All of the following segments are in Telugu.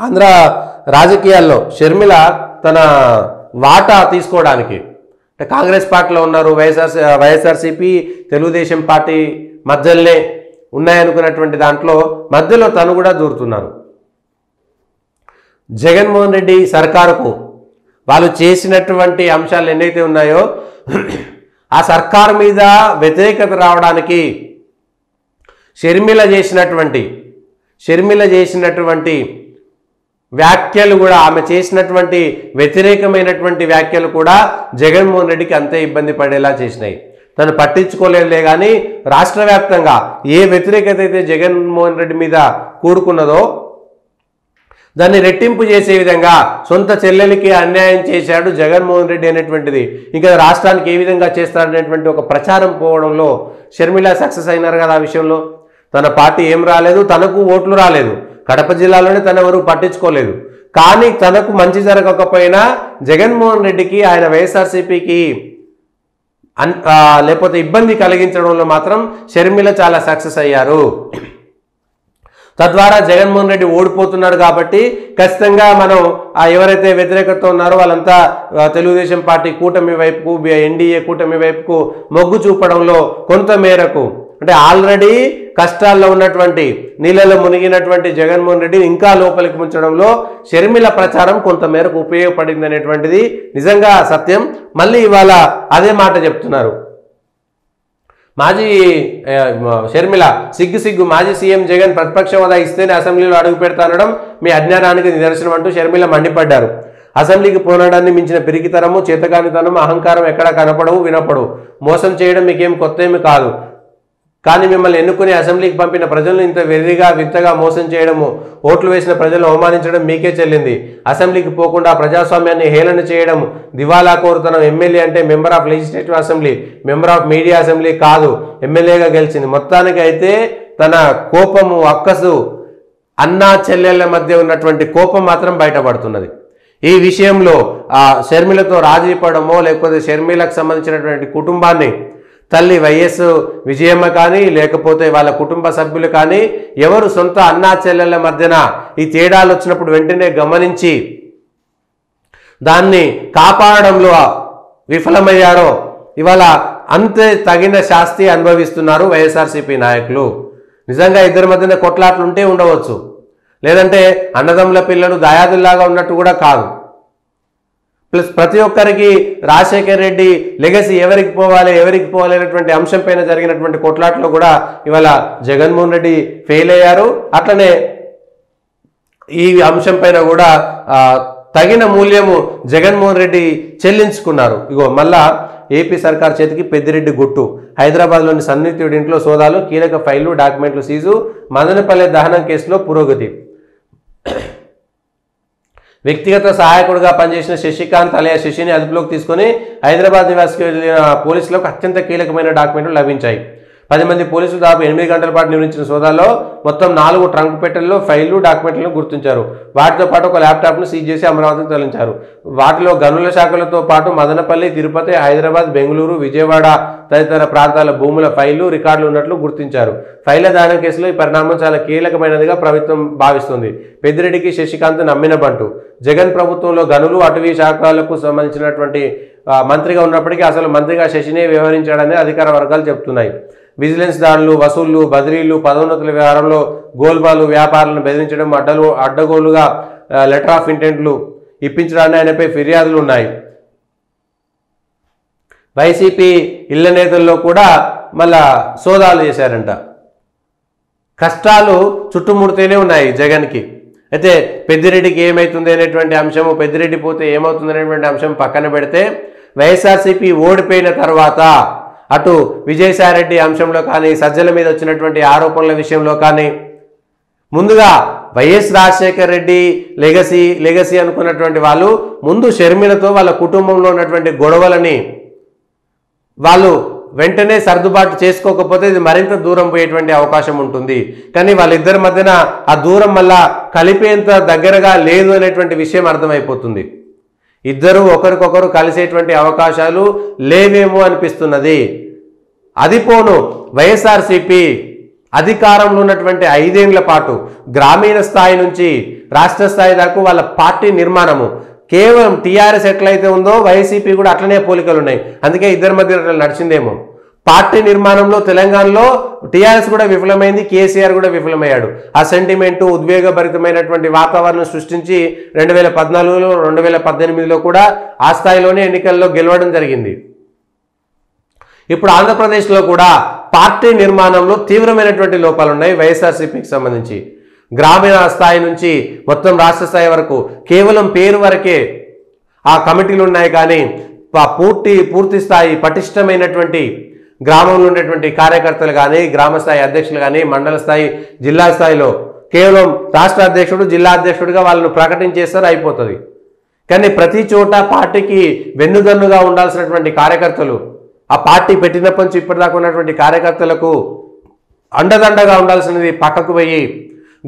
ఆంధ్ర రాజకీయాల్లో షర్మిల తన వాటా తీసుకోవడానికి అంటే కాంగ్రెస్ పార్టీలో ఉన్నారు, వైఎస్ఆర్సీపీ తెలుగుదేశం పార్టీ మధ్యలోనే ఉన్నాయనుకున్నటువంటి దాంట్లో మధ్యలో తను కూడా దూరుతున్నారు. జగన్మోహన్ రెడ్డి సర్కారుకు వాళ్ళు చేసినటువంటి అంశాలు ఎన్నైతే ఉన్నాయో ఆ సర్కారు మీద వ్యతిరేకత రావడానికి షర్మిల చేసినటువంటి వ్యాఖ్యలు కూడా, ఆమె చేసినటువంటి వ్యతిరేకమైనటువంటి వ్యాఖ్యలు కూడా జగన్మోహన్ రెడ్డికి అంతే ఇబ్బంది పడేలా చేసినాయి. తను పట్టించుకోలేదులే కానీ రాష్ట్ర వ్యాప్తంగా ఏ వ్యతిరేకత అయితే జగన్మోహన్ రెడ్డి మీద కూడుకున్నదో దాన్ని రెట్టింపు చేసే విధంగా సొంత చెల్లెలికి అన్యాయం చేశాడు జగన్మోహన్ రెడ్డి అనేటువంటిది ఇంకా రాష్ట్రానికి ఏ విధంగా చేస్తారనేటువంటి ఒక ప్రచారం పోవడంలో షర్మిల సక్సెస్ అయినారు కదా. ఆ విషయంలో తన పార్టీ ఏం రాలేదు, తనకు ఓట్లు రాలేదు, కడప జిల్లాలోనే తన ఎవరు పట్టించుకోలేదు. కానీ తనకు మంచి జరగకపోయినా జగన్మోహన్ రెడ్డికి ఆయన వైఎస్ఆర్సీపీకి లేకపోతే ఇబ్బంది కలిగించడంలో మాత్రం షర్మిల చాలా సక్సెస్ అయ్యారు. తద్వారా జగన్మోహన్ రెడ్డి ఓడిపోతున్నాడు కాబట్టి ఖచ్చితంగా మనం ఎవరైతే వ్యతిరేకత ఉన్నారో వాళ్ళంతా తెలుగుదేశం పార్టీ కూటమి వైపుకు, ఎన్డీఏ కూటమి వైపుకు మొగ్గు చూపడంలో కొంత మేరకు అంటే ఆల్రెడీ కష్టాల్లో ఉన్నటువంటి నీళ్ళలో మునిగినటువంటి జగన్మోహన్ రెడ్డి ఇంకా లోపలికి ముంచడంలో షర్మిల ప్రచారం కొంత మేరకు ఉపయోగపడింది అనేటువంటిది నిజంగా సత్యం. మళ్ళీ ఇవాళ అదే మాట చెప్తున్నారు మాజీ షర్మిల. సిగ్గు మాజీ సీఎం జగన్ ప్రతిపక్ష హోదా ఇస్తేనే అసెంబ్లీలో అడుగు పెడతానడం మీ అజ్ఞానానికి నిదర్శనం అంటూ షర్మిల మండిపడ్డారు. అసెంబ్లీకి పోనడాన్ని మించిన పిరికితనము, చేతకానితనము, అహంకారం ఎక్కడా కనపడవు, వినపడవు. మోసం చేయడం మీకేం కొత్త ఏమి కాదు. కానీ మిమ్మల్ని ఎన్నుకుని అసెంబ్లీకి పంపిన ప్రజలను ఇంత వెర్రిగా వింతగా మోసం చేయడము, ఓట్లు వేసిన ప్రజలను అవమానించడం మీకే చెల్లింది. అసెంబ్లీకి పోకుండా ప్రజాస్వామ్యాన్ని హేళన చేయడం దివాలా కోరుతనం. ఎమ్మెల్యే అంటే member of legislative assembly, member of media assembly కాదు, ఎమ్మెల్యేగా గెలిచింది. మొత్తానికి అయితే తన కోపము, అక్కసు, అన్నా చెల్లెళ్ల మధ్య ఉన్నటువంటి కోపం మాత్రం బయటపడుతున్నది. ఈ విషయంలో షర్మిలతో రాజీ పడమో లేకపోతే షర్మిలకు సంబంధించినటువంటి కుటుంబాన్ని తల్లి వైఎస్ విజయమ్మ కానీ లేకపోతే వాళ్ళ కుటుంబ సభ్యులు కానీ ఎవరు సొంత అన్నా చెల్లెళ్ళ మధ్యన ఈ తేడాలు వచ్చినప్పుడు వెంటనే గమనించి దాన్ని కాపాడడంలో విఫలమయ్యారో ఇవాళ అంతే తగిన శాస్తి అనుభవిస్తున్నారు వైఎస్ఆర్సీపీ నాయకులు. నిజంగా ఇద్దరి మధ్యన కొట్లాట్లు ఉంటే ఉండవచ్చు, లేదంటే అన్నదమ్ముల పిల్లలు దాయాదుల్లాగా ఉన్నట్టు కూడా కాదు. ప్లస్ ప్రతి ఒక్కరికి రాజశేఖర్ రెడ్డి లెగసీ ఎవరికి పోవాలి అనేటువంటి అంశం పైన జరిగినటువంటి కొట్లాట్లో కూడా ఇవాళ జగన్మోహన్ రెడ్డి ఫెయిల్ అయ్యారు. అట్లనే ఈ అంశం పైన కూడా తగిన మూల్యము జగన్మోహన్ రెడ్డి చెల్లించుకున్నారు. ఇగో మళ్ళా ఏపీ సర్కార్ చేతికి పెద్దిరెడ్డి గుట్టు. హైదరాబాద్లోని సన్నిహితుడి ఇంట్లో సోదాలు, కీలక ఫైళ్లు, డాక్యుమెంట్లు సీజు. మదనపల్లె దహనం కేసులో పురోగతి. వ్యక్తిగత సహాయకుడిగా పనిచేసిన శశికాంత్ అలియా శశిని అదుపులోకి తీసుకుని హైదరాబాద్ నివాసికి వెళ్లిన పోలీసులకు అత్యంత కీలకమైన డాక్యుమెంట్లు లభించాయి. 10 మంది పోలీసులు దాదాపు 8 గంటల పాటు నిర్వహించిన సోదాల్లో మొత్తం 4 ట్రంక్ పెట్టెల్లో ఫైళ్లు, డాక్యుమెంట్లను గుర్తించారు. వాటితో పాటు ఒక ల్యాప్టాప్ను సీజ్ చేసి అమరావతికి తరలించారు. వాటిలో గనుల శాఖలతో పాటు మదనపల్లి, తిరుపతి, హైదరాబాద్, బెంగళూరు, విజయవాడ తదితర ప్రాంతాల భూముల ఫైళ్లు, రికార్డులు ఉన్నట్లు గుర్తించారు. ఫైళ్ల దానం కేసులో ఈ పరిణామం చాలా కీలకమైనదిగా ప్రభుత్వం భావిస్తుంది. పెద్దిరెడ్డికి శశికాంత్ నమ్మిన బంటు. జగన్ ప్రభుత్వంలో గనులు, అటవీ శాఖలకు సంబంధించినటువంటి మంత్రిగా ఉన్నప్పటికీ అసలు మంత్రిగా శశినే వ్యవహరించాడని అధికార వర్గాలు చెబుతున్నాయి. విజిలెన్స్ దాడులు, వసూళ్లు, బదిలీలు, పదోన్నతుల వ్యవహారంలో గోల్బాలు, వ్యాపారులను బెదిరించడం, అడ్డగోలుగా లెటర్ ఆఫ్ ఇంటెంట్లు ఇప్పించడాన్ని ఆయనపై ఫిర్యాదులు ఉన్నాయి. వైసీపీ ఇళ్ల నేతల్లో కూడా మళ్ళా సోదాలు చేశారంట. కష్టాలు చుట్టుముడితేనే ఉన్నాయి జగన్కి. అయితే పెద్దిరెడ్డికి ఏమవుతుంది అనేటువంటి అంశము, పెద్దిరెడ్డి పోతే ఏమవుతుంది అనేటువంటి అంశం పక్కన పెడితే వైఎస్ఆర్సీపీ ఓడిపోయిన తర్వాత అటు విజయసాయిరెడ్డి అంశంలో కానీ, సజ్జల మీద వచ్చినటువంటి ఆరోపణల విషయంలో కానీ, ముందుగా వైఎస్ రాజశేఖర్ రెడ్డి లెగసీ అనుకున్నటువంటి వాళ్ళు ముందు షర్మిలతో వాళ్ళ కుటుంబంలో ఉన్నటువంటి గొడవలని వాళ్ళు వెంటనే సర్దుబాటు చేసుకోకపోతే ఇది మరింత దూరం పోయేటువంటి అవకాశం ఉంటుంది. కానీ వాళ్ళిద్దరి మధ్యన ఆ దూరం మళ్ళా కలిపేంత దగ్గరగా లేదు అనేటువంటి విషయం అర్థమైపోతుంది. ఇద్దరు ఒకరికొకరు కలిసేటువంటి అవకాశాలు లేవేమో అనిపిస్తున్నది. అది పోను వైఎస్ఆర్సీపీ అధికారంలో ఉన్నటువంటి 5 ఏళ్ల పాటు గ్రామీణ స్థాయి నుంచి రాష్ట్ర స్థాయి దాకా వాళ్ళ పార్టీ నిర్మాణము కేవలం టీఆర్ఎస్ ఎట్లయితే ఉందో వైసీపీ కూడా అట్లనే పోలికలు ఉన్నాయి. అందుకే ఇద్దరి మధ్య నడిచిందేమో. పార్టీ నిర్మాణంలో తెలంగాణలో టీఆర్ఎస్ కూడా విఫలమైంది, కేసీఆర్ కూడా విఫలమయ్యాడు. ఆ సెంటిమెంటు ఉద్వేగభరితమైనటువంటి వాతావరణం సృష్టించి 2014లో 2018లో కూడా ఆ స్థాయిలోనే ఎన్నికల్లో గెలవడం జరిగింది. ఇప్పుడు ఆంధ్రప్రదేశ్లో కూడా పార్టీ నిర్మాణంలో తీవ్రమైనటువంటి లోపాలు ఉన్నాయి వైఎస్ఆర్సీపీకి సంబంధించి. గ్రామీణ స్థాయి నుంచి మొత్తం రాష్ట్ర స్థాయి వరకు కేవలం పేరు వరకే ఆ కమిటీలు ఉన్నాయి, కానీ పూర్తి స్థాయి పటిష్టమైనటువంటి గ్రామంలో ఉండేటువంటి కార్యకర్తలు కానీ, గ్రామ స్థాయి అధ్యక్షులు కానీ, మండల స్థాయి, జిల్లా స్థాయిలో కేవలం రాష్ట్ర అధ్యక్షుడు, జిల్లా అధ్యక్షుడిగా వాళ్ళను ప్రకటించేస్తారు, అయిపోతుంది. కానీ ప్రతి చోట పార్టీకి వెన్నుదన్నుగా ఉండాల్సినటువంటి కార్యకర్తలు, ఆ పార్టీ పెట్టినప్పటి నుంచి ఇప్పటిదాకా ఉన్నటువంటి కార్యకర్తలకు అండదండగా ఉండాల్సినది పక్కకు పోయి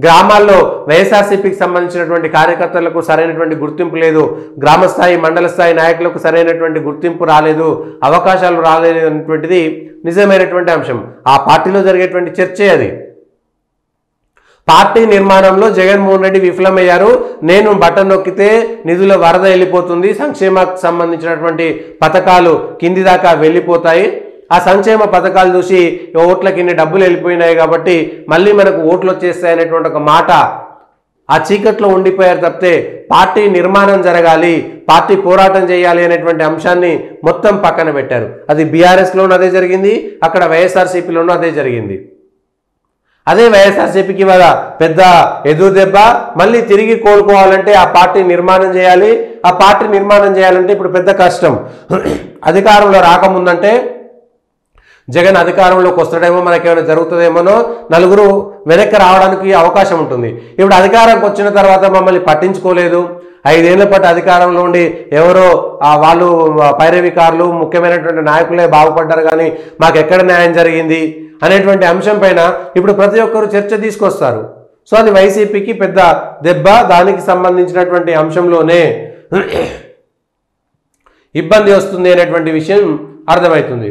గ్రామాల్లో వైఎస్ఆర్సీపీకి సంబంధించినటువంటి కార్యకర్తలకు సరైనటువంటి గుర్తింపు లేదు, గ్రామ స్థాయి, మండల స్థాయి నాయకులకు సరైనటువంటి గుర్తింపు రాలేదు, అవకాశాలు రాలేదు అనేటువంటిది నిజమైనటువంటి అంశం. ఆ పార్టీలో జరిగేటువంటి చర్చే అది. పార్టీ నిర్మాణంలో జగన్మోహన్ రెడ్డి విఫలమయ్యారు. నేను బటన్ నొక్కితే నిధుల వరద వెళ్ళిపోతుంది, సంక్షేమకు సంబంధించినటువంటి పథకాలు కింది దాకా వెళ్ళిపోతాయి, ఆ సంక్షేమ పథకాలు చూసి ఓట్లకి ఇన్ని డబ్బులు వెళ్ళిపోయినాయి కాబట్టి మళ్ళీ మనకు ఓట్లు వచ్చేస్తాయనేటువంటి ఒక మాట ఆ చీకట్లో ఉండిపోయారు తప్పితే పార్టీ నిర్మాణం జరగాలి, పార్టీ పోరాటం చేయాలి అనేటువంటి అంశాన్ని మొత్తం పక్కన పెట్టారు. అది బీఆర్ఎస్లోనూ అదే జరిగింది, అక్కడ వైఎస్ఆర్సీపీలోనూ అదే జరిగింది. అదే వైఎస్ఆర్సీపీకి వాళ్ళ పెద్ద ఎదురు దెబ్బ. మళ్ళీ తిరిగి కోలుకోవాలంటే ఆ పార్టీ నిర్మాణం చేయాలి. ఆ పార్టీ నిర్మాణం చేయాలంటే ఇప్పుడు పెద్ద కష్టం. అధికారంలో రాకముందంటే జగన్ అధికారంలోకి వస్తాడేమో, మనకేమైనా జరుగుతుందేమోనో, నలుగురు వెనక్కి రావడానికి అవకాశం ఉంటుంది. ఇప్పుడు అధికారంకి వచ్చిన తర్వాత మమ్మల్ని పట్టించుకోలేదు, 5 ఏళ్ల పాటు అధికారంలో ఉండి ఎవరో వాళ్ళు పైరవికారులు, ముఖ్యమైనటువంటి నాయకులే బాగుపడ్డారు, కానీ మాకు ఎక్కడ న్యాయం జరిగింది అనేటువంటి అంశం పైన ఇప్పుడు ప్రతి ఒక్కరు చర్చ తీసుకొస్తారు. సో అది వైసీపీకి పెద్ద దెబ్బ. దానికి సంబంధించినటువంటి అంశంలోనే ఇబ్బంది వస్తుంది అనేటువంటి విషయం అర్థమవుతుంది.